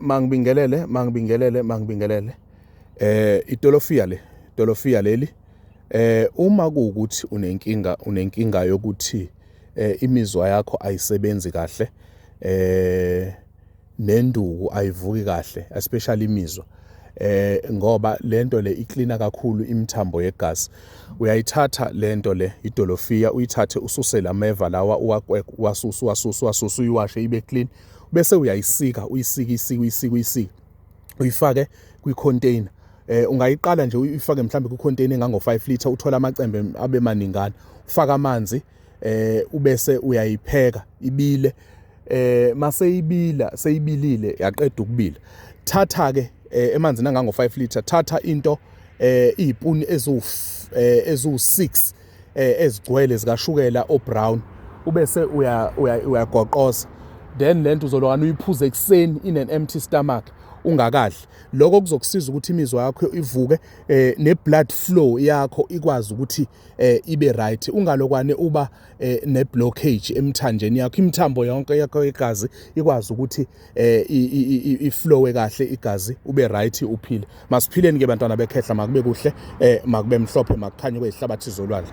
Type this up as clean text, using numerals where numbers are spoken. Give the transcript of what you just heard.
Mangibingelele. Idolofia leli. Uma kuukuthi unenkinga yokuthi imizwa yakho ayisebenzi kahle, nenduku ayivuki kahle, especially imizwa. Ngoba lento le iklina kakhulu imithambo yegazi. Uyayithatha lento le idolofia, uyithathe ususe lameva lawa wasusu uyiwashe ibe clean. Bese uyayisika, uyisike uyifake kwi-container. Ungayiqala nje uyifake mhlambe kwi-container engango-5 liter, uthola amacembe abe maningana, ufaka amanzi, ubese uyayipheka ibile. Mase seyibilile yaqeda ukubila, thatha ke emanzini angango-5 liter, thatha into izipuni ezu6 ezigcwele zikashukela o-brown, ubese uyagoqoza. Then lento uzolokana uyiphuze ekseni in an empty stomach ungakadli. Lokho kuzokusiza ukuthi imizwa yakho ivuke, ne-blood flow yakho ikwazi ukuthi ibe right. Ungalokwane uba ne-blockage emthanjeni yakho, imithambo yonke yakho yegazi ikwazi ukuthi iflowe kahle igazi, ube right, uphile. Masiphileni ke bantwana bekhehla, makube kuhle, makube mhlophe, makukhanye kwezihlabathi zolwandle.